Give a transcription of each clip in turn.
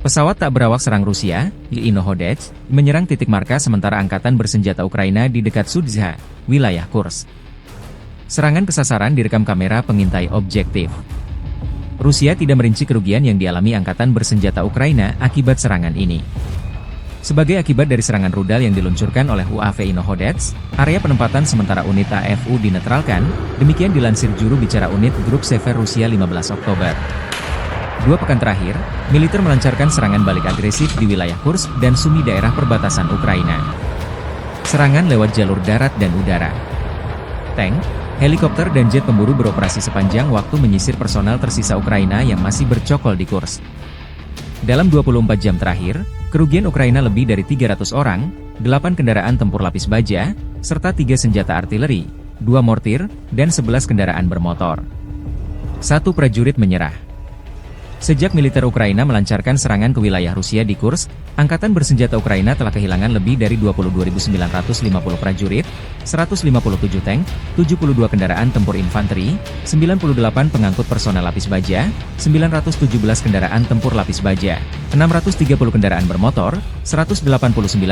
Pesawat tak berawak serang Rusia, Inohodets, menyerang titik markas sementara angkatan bersenjata Ukraina di dekat Sudzha, wilayah Kursk. Serangan kesasaran direkam kamera pengintai objektif. Rusia tidak merinci kerugian yang dialami angkatan bersenjata Ukraina akibat serangan ini. Sebagai akibat dari serangan rudal yang diluncurkan oleh UAV Inohodets, area penempatan sementara unit AFU dinetralkan, demikian dilansir juru bicara unit Grup Sever Rusia 15 Oktober. 2 pekan terakhir, militer melancarkan serangan balik agresif di wilayah Kursk dan Sumy daerah perbatasan Ukraina. Serangan lewat jalur darat dan udara. Tank, helikopter dan jet pemburu beroperasi sepanjang waktu menyisir personel tersisa Ukraina yang masih bercokol di Kursk. Dalam 24 jam terakhir, kerugian Ukraina lebih dari 300 orang, 8 kendaraan tempur lapis baja, serta 3 senjata artileri, 2 mortir, dan 11 kendaraan bermotor. 1 prajurit menyerah. Sejak militer Ukraina melancarkan serangan ke wilayah Rusia di Kursk, Angkatan Bersenjata Ukraina telah kehilangan lebih dari 22.950 prajurit, 157 tank, 72 kendaraan tempur infanteri, 98 pengangkut personel lapis baja, 917 kendaraan tempur lapis baja, 630 kendaraan bermotor, 189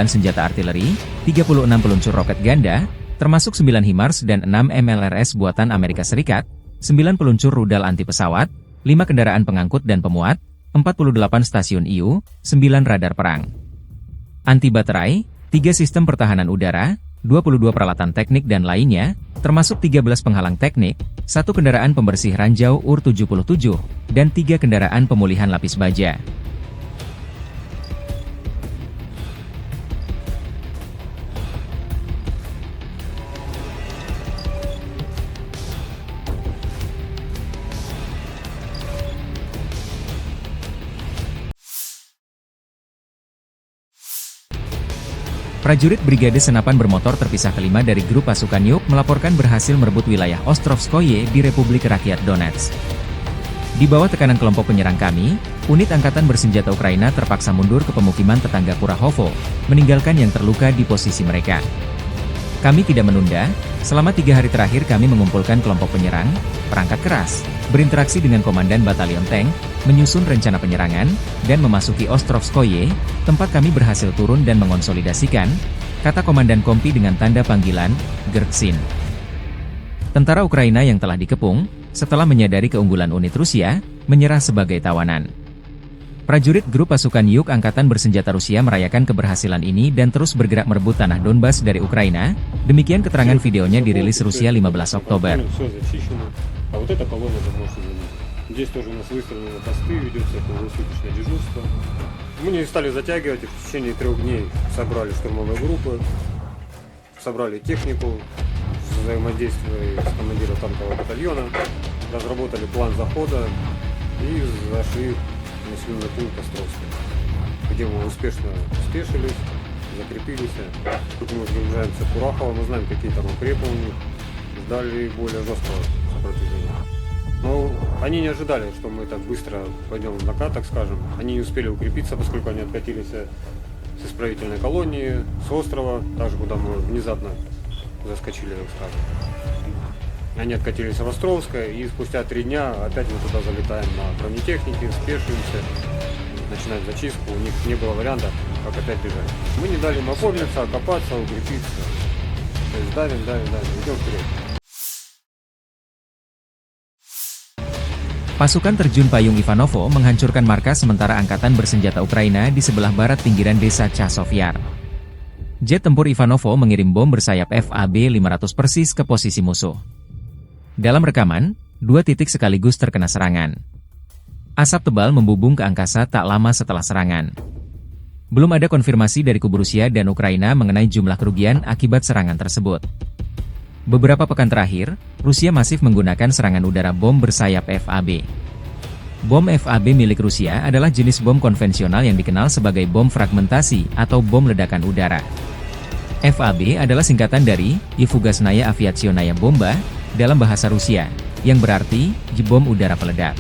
senjata artileri, 36 peluncur roket ganda, termasuk 9 HIMARS dan 6 MLRS buatan Amerika Serikat, 9 peluncur rudal anti pesawat, 5 kendaraan pengangkut dan pemuat, 48 stasiun IU, 9 radar perang anti baterai, 3 sistem pertahanan udara, 22 peralatan teknik dan lainnya, termasuk 13 penghalang teknik, 1 kendaraan pembersih ranjau UR-77, dan 3 kendaraan pemulihan lapis baja. Prajurit Brigade Senapan Bermotor terpisah kelima dari grup pasukan Yuk melaporkan berhasil merebut wilayah Ostrovskoye di Republik Rakyat Donetsk. Di bawah tekanan kelompok penyerang kami, unit angkatan bersenjata Ukraina terpaksa mundur ke pemukiman tetangga Kurahovo, meninggalkan yang terluka di posisi mereka. Kami tidak menunda, selama 3 hari terakhir kami mengumpulkan kelompok penyerang, perangkat keras, berinteraksi dengan komandan batalion tank, menyusun rencana penyerangan, dan memasuki Ostrovskoye, tempat kami berhasil turun dan mengonsolidasikan, kata Komandan Kompi dengan tanda panggilan, Gertsin. Tentara Ukraina yang telah dikepung, setelah menyadari keunggulan unit Rusia, menyerah sebagai tawanan. Prajurit grup pasukan Yuk Angkatan Bersenjata Rusia merayakan keberhasilan ini dan terus bergerak merebut tanah Donbas dari Ukraina, demikian keterangan videonya dirilis Rusia 15 Oktober. Здесь тоже у нас выставлены посты, ведется круглосуточное дежурство. Мы не стали затягивать, в течение 3 дней собрали штурмовые группы, собрали технику, взаимодействовали с командиром танкового батальона, разработали план захода и зашли в населенный пункт Островский, где мы успешно спешились, закрепились. Тут мы приближаемся к Курахово, мы знаем, какие там укрепы у них, ждали более жесткого сопротивления. Но они не ожидали, что мы так быстро пойдем в накат, так скажем. Они не успели укрепиться, поскольку они откатились с исправительной колонии, с острова, также куда мы внезапно заскочили, так скажем. Они откатились в Островское, и спустя 3 дня опять мы туда залетаем на бронетехнике, спешимся, начинаем зачистку. У них не было варианта, как опять бежать. Мы не дали им оформиться, окопаться, укрепиться. То есть давим, идем вперед. Pasukan terjun payung Ivanovo menghancurkan markas sementara angkatan bersenjata Ukraina di sebelah barat pinggiran desa Chasov Yar. Jet tempur Ivanovo mengirim bom bersayap FAB-500 persis ke posisi musuh. Dalam rekaman, 2 titik sekaligus terkena serangan. Asap tebal membubung ke angkasa tak lama setelah serangan. Belum ada konfirmasi dari kubu Rusia dan Ukraina mengenai jumlah kerugian akibat serangan tersebut. Beberapa pekan terakhir, Rusia masif menggunakan serangan udara bom bersayap FAB. Bom FAB milik Rusia adalah jenis bom konvensional yang dikenal sebagai bom fragmentasi atau bom ledakan udara. FAB adalah singkatan dari Fugasnaya Aviationaya Bomba dalam bahasa Rusia, yang berarti bom udara peledak.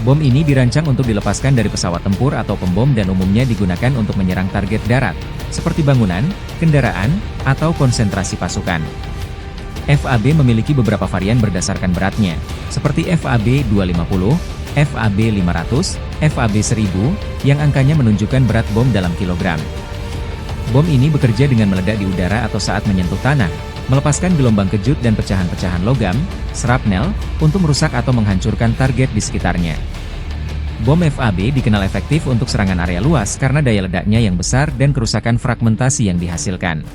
Bom ini dirancang untuk dilepaskan dari pesawat tempur atau pembom dan umumnya digunakan untuk menyerang target darat, seperti bangunan, kendaraan, atau konsentrasi pasukan. FAB memiliki beberapa varian berdasarkan beratnya, seperti FAB 250, FAB-500, FAB-1000, yang angkanya menunjukkan berat bom dalam kilogram. Bom ini bekerja dengan meledak di udara atau saat menyentuh tanah, melepaskan gelombang kejut dan pecahan-pecahan logam, shrapnel, untuk merusak atau menghancurkan target di sekitarnya. Bom FAB dikenal efektif untuk serangan area luas karena daya ledaknya yang besar dan kerusakan fragmentasi yang dihasilkan.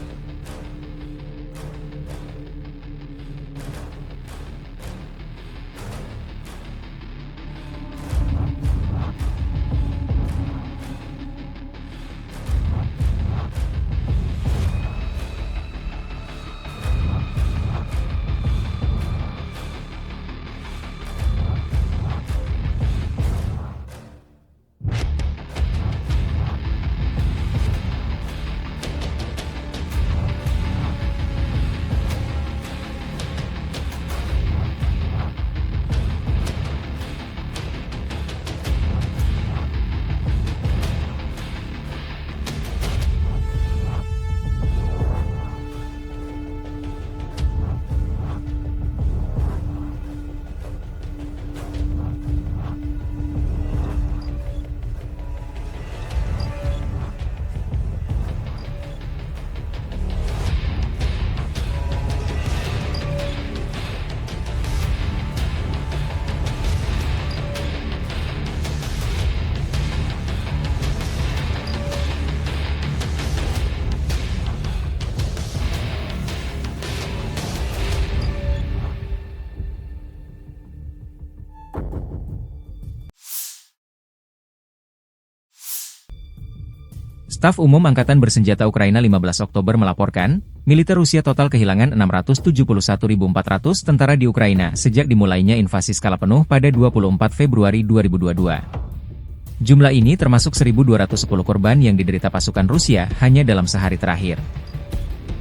Staf Umum Angkatan Bersenjata Ukraina 15 Oktober melaporkan, militer Rusia total kehilangan 671.400 tentara di Ukraina sejak dimulainya invasi skala penuh pada 24 Februari 2022. Jumlah ini termasuk 1.210 korban yang diderita pasukan Rusia hanya dalam sehari terakhir.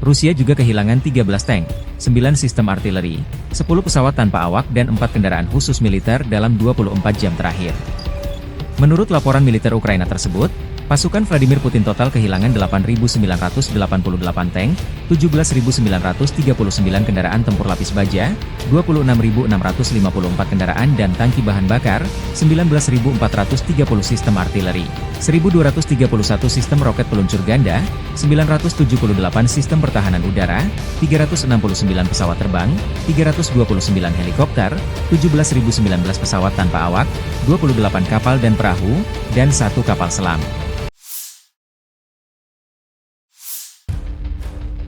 Rusia juga kehilangan 13 tank, 9 sistem artileri, 10 pesawat tanpa awak dan 4 kendaraan khusus militer dalam 24 jam terakhir. Menurut laporan militer Ukraina tersebut, pasukan Vladimir Putin total kehilangan 8.988 tank, 17.939 kendaraan tempur lapis baja, 26.654 kendaraan dan tangki bahan bakar, 19.430 sistem artileri, 1.231 sistem roket peluncur ganda, 978 sistem pertahanan udara, 369 pesawat terbang, 329 helikopter, 17.019 pesawat tanpa awak, 28 kapal dan perahu, dan 1 kapal selam.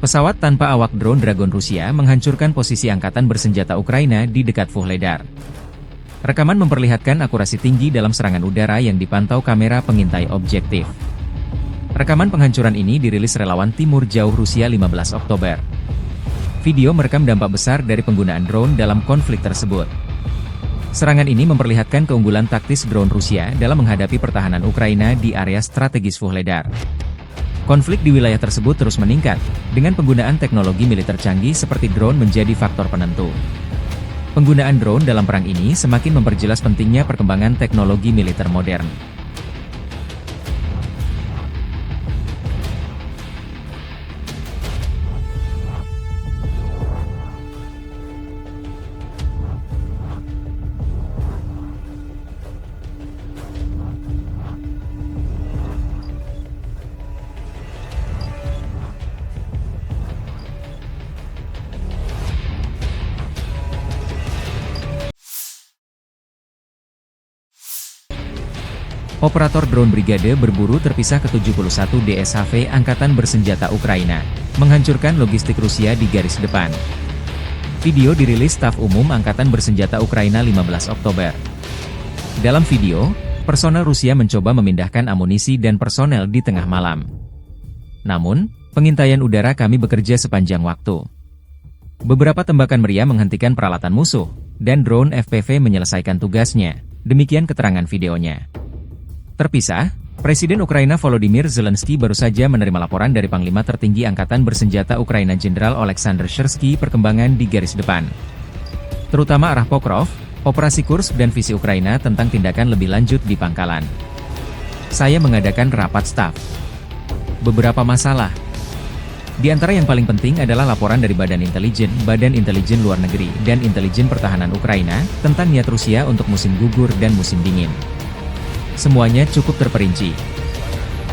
Pesawat tanpa awak drone Dragon Rusia menghancurkan posisi angkatan bersenjata Ukraina di dekat Vuhledar. Rekaman memperlihatkan akurasi tinggi dalam serangan udara yang dipantau kamera pengintai objektif. Rekaman penghancuran ini dirilis relawan Timur Jauh Rusia 15 Oktober. Video merekam dampak besar dari penggunaan drone dalam konflik tersebut. Serangan ini memperlihatkan keunggulan taktis drone Rusia dalam menghadapi pertahanan Ukraina di area strategis Vuhledar. Konflik di wilayah tersebut terus meningkat, dengan penggunaan teknologi militer canggih seperti drone menjadi faktor penentu. Penggunaan drone dalam perang ini semakin memperjelas pentingnya perkembangan teknologi militer modern. Operator drone brigade berburu terpisah ke-71 DSHV Angkatan Bersenjata Ukraina, menghancurkan logistik Rusia di garis depan. Video dirilis Staf Umum Angkatan Bersenjata Ukraina 15 Oktober. Dalam video, personel Rusia mencoba memindahkan amunisi dan personel di tengah malam. Namun, pengintaian udara kami bekerja sepanjang waktu. Beberapa tembakan meriam menghentikan peralatan musuh, dan drone FPV menyelesaikan tugasnya, demikian keterangan videonya. Terpisah, Presiden Ukraina Volodymyr Zelensky baru saja menerima laporan dari Panglima Tertinggi Angkatan Bersenjata Ukraina Jenderal Oleksandr Syrsky perkembangan di garis depan. Terutama arah Pokrov, operasi Kursk dan visi Ukraina tentang tindakan lebih lanjut di pangkalan. Saya mengadakan rapat staf. Beberapa masalah. Di antara yang paling penting adalah laporan dari Badan Intelijen Luar Negeri, dan Intelijen Pertahanan Ukraina tentang niat Rusia untuk musim gugur dan musim dingin. Semuanya cukup terperinci.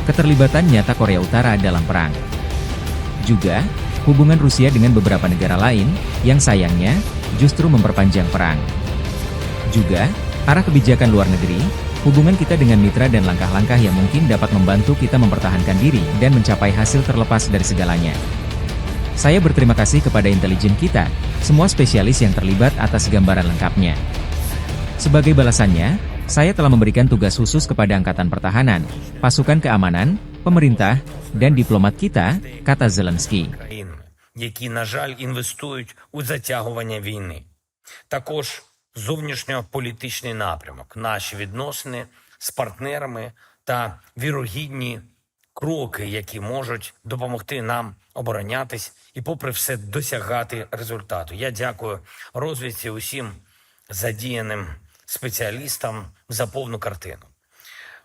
Keterlibatan nyata Korea Utara dalam perang. Juga, hubungan Rusia dengan beberapa negara lain, yang sayangnya, justru memperpanjang perang. Juga, arah kebijakan luar negeri, hubungan kita dengan mitra dan langkah-langkah yang mungkin dapat membantu kita mempertahankan diri dan mencapai hasil terlepas dari segalanya. Saya berterima kasih kepada intelijen kita, semua spesialis yang terlibat atas gambaran lengkapnya. Sebagai balasannya, saya telah memberikan tugas khusus kepada Angkatan Pertahanan, pasukan keamanan, pemerintah, dan diplomat kita, kata Zelensky. Які, на жаль, інвестують у затягування війни. Також зовнішньополітичний напрямок, наші відносини з партнерами та вірогідні кроки, які можуть допомогти нам оборонятись і попри все досягати результату. Я дякую розвідці усім задіяним спеціалістам за повну картину.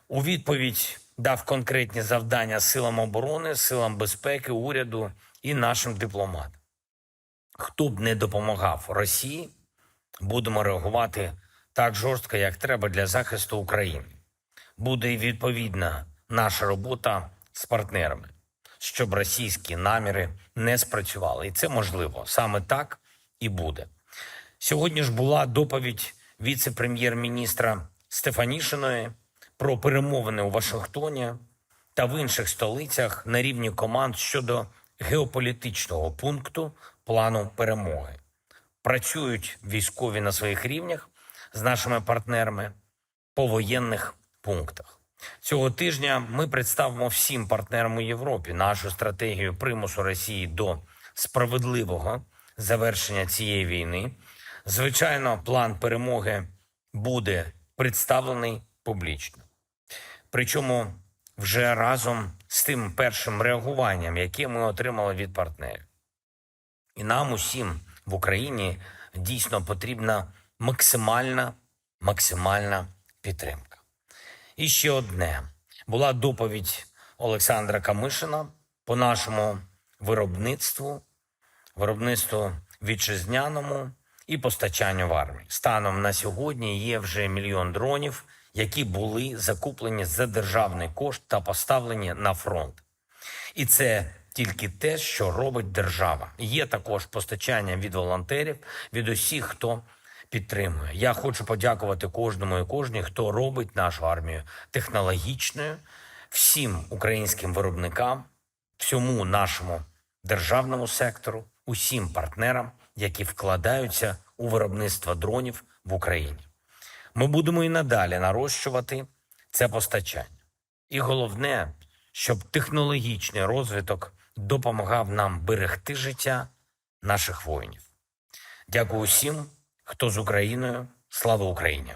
У відповідь дав конкретні завдання силам оборони, силам безпеки, уряду і нашим дипломатам. Хто б не допомагав Росії, будемо реагувати так жорстко, як треба для захисту України. Буде і відповідна наша робота з партнерами, щоб російські наміри не спрацювали. І це можливо. Саме так і буде. Сьогодні ж була доповідь віце-прем'єр-міністра Стефанішиної про перемовини у Вашингтоні та в інших столицях на рівні команд щодо геополітичного пункту плану перемоги. Працюють військові на своїх рівнях з нашими партнерами по воєнних пунктах. Цього тижня ми представимо всім партнерам у Європі нашу стратегію примусу Росії до справедливого завершення цієї війни. Звичайно, план перемоги буде представлений публічно. Причому вже разом з тим першим реагуванням, яке ми отримали від партнерів. І нам усім в Україні дійсно потрібна максимальна підтримка. І ще одне. Була доповідь Олександра Камишина по нашому виробництву вітчизняному і постачанню в армії. Станом на сьогодні є вже 1 мільйон дронів, які були закуплені за державний кошт та поставлені на фронт. І це тільки те, що робить держава. Є також постачання від волонтерів, від усіх, хто підтримує. Я хочу подякувати кожному і кожній, хто робить нашу армію технологічною, всім українським виробникам, всьому нашому державному сектору, усім партнерам, які вкладаються у виробництво дронів в Україні. Ми будемо і надалі нарощувати це постачання. І головне, щоб технологічний розвиток допомагав нам берегти життя наших воїнів. Дякую усім, хто з Україною. Слава Україні!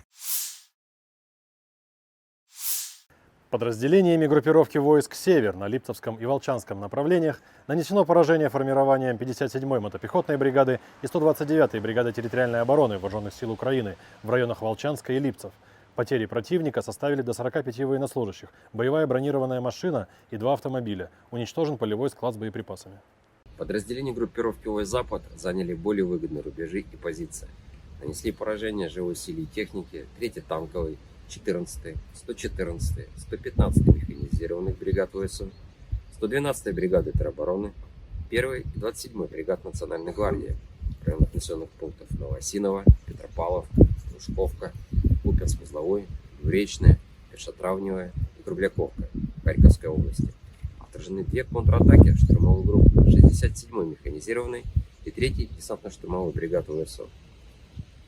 Подразделениями группировки войск «Север» на Липцевском и Волчанском направлениях нанесено поражение формированием 57-й мотопехотной бригады и 129-й бригады территориальной обороны Вооруженных сил Украины в районах Волчанска и Липцев. Потери противника составили до 45 военнослужащих, боевая бронированная машина и 2 автомобиля. Уничтожен полевой склад с боеприпасами. Подразделения группировки войск «Запад» заняли более выгодные рубежи и позиции. Нанесли поражение живой силе и технике 3-й танковой, 14-й, 114-й, 115-й механизированных бригад ВСУ, 112-й бригады теробороны, 1-й и 27-й бригад Национальной гвардии в районах населенных пунктов Новоосиново, Петропавловка, Лужковка, Купянск-Узловой, Двуречная, Першотравневая и Кругляковка Харьковской области. Отражены 2 контратаки штурмовой группы 67-й механизированной и 3-й десантно-штурмовой бригады ВСУ.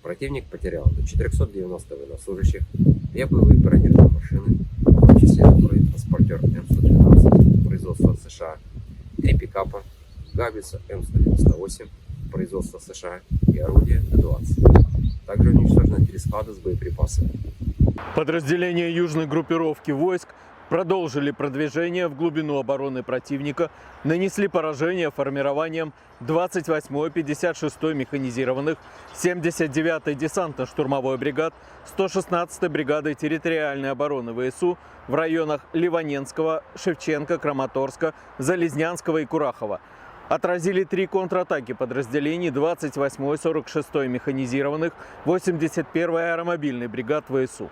Противник потерял до 490 военнослужащих, 2 боевые бронированные машины, в том числе бронетранспортер М112 производства США, 3 пикапа, гаубица М198 производства США и орудия Т-20. Также уничтожено 3 склада с боеприпасами. Подразделения южной группировки войск продолжили продвижение в глубину обороны противника, нанесли поражение формированием 28-й, 56-й механизированных, 79-й десантно-штурмовой бригад, 116-й бригады территориальной обороны ВСУ в районах Ливаненского, Шевченко, Краматорска, Залезнянского и Курахова. Отразили 3 контратаки подразделений 28-й, 46-й механизированных, 81-й аэромобильный бригад ВСУ.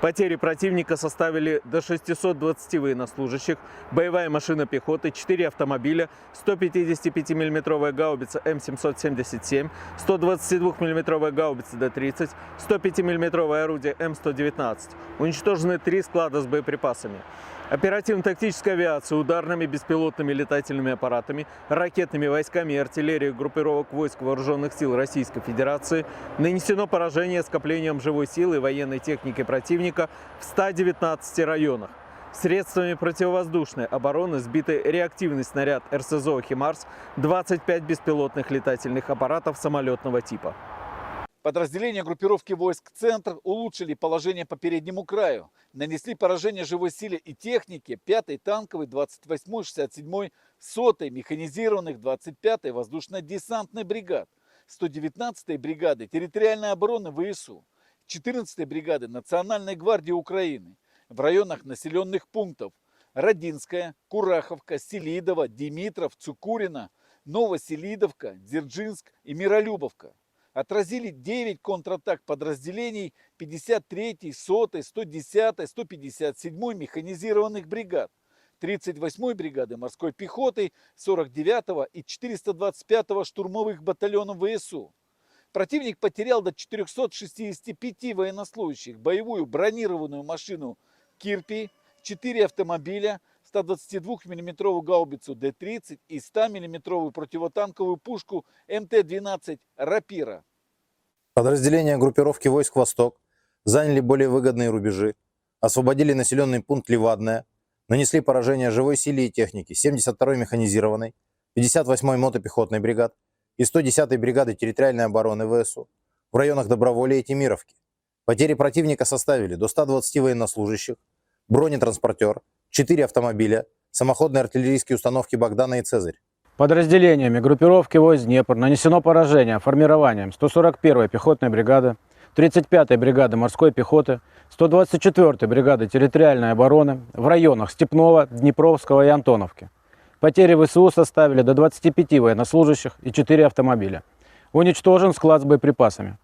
Потери противника составили до 620 военнослужащих, боевая машина пехоты, 4 автомобиля, 155 мм гаубица М777, 122 мм гаубица Д-30, 105 мм орудие М119. Уничтожены 3 склада с боеприпасами. Оперативно-тактическая авиация, ударными беспилотными летательными аппаратами, ракетными войсками и артиллерией группировок войск Вооруженных сил Российской Федерации нанесено поражение скоплением живой силы и военной техники противника в 119 районах. Средствами противовоздушной обороны сбиты реактивный снаряд РСЗО «Химарс», 25 беспилотных летательных аппаратов самолетного типа. Подразделения группировки войск «Центр» улучшили положение по переднему краю, нанесли поражение живой силе и технике 5-й танковой, 28-й, 67-й, 100-й механизированных, 25-й воздушно-десантной бригад, 119-й бригады территориальной обороны ВСУ, 14-й бригады Национальной гвардии Украины в районах населенных пунктов Родинская, Кураховка, Селидово, Димитров, Цукурино, Новоселидовка, Дзержинск и Миролюбовка. Отразили 9 контратак подразделений 53-й, 100-й, 110-й, 157-й механизированных бригад, 38-й бригады морской пехоты, 49-го и 425-го штурмовых батальонов ВСУ. Противник потерял до 465 военнослужащих, боевую бронированную машину «Кирпи», 4 автомобиля, 122 мм гаубицу Д-30 и 100 мм противотанковую пушку МТ-12 «Рапира». Подразделения группировки войск «Восток» заняли более выгодные рубежи, освободили населенный пункт Ливадное, нанесли поражение живой силе и технике 72-й механизированной, 58-й мотопехотной бригад и 110-й бригады территориальной обороны ВСУ в районах Доброволья и Темировки. Потери противника составили до 120 военнослужащих, бронетранспортер, 4 автомобиля, самоходные артиллерийские установки «Богдана» и «Цезарь». Подразделениями группировки войск «Днепр» нанесено поражение формированием 141-й пехотной бригады, 35-й бригады морской пехоты, 124-й бригады территориальной обороны в районах Степного, Днепровского и Антоновки. Потери ВСУ составили до 25 военнослужащих и 4 автомобиля. Уничтожен склад с боеприпасами.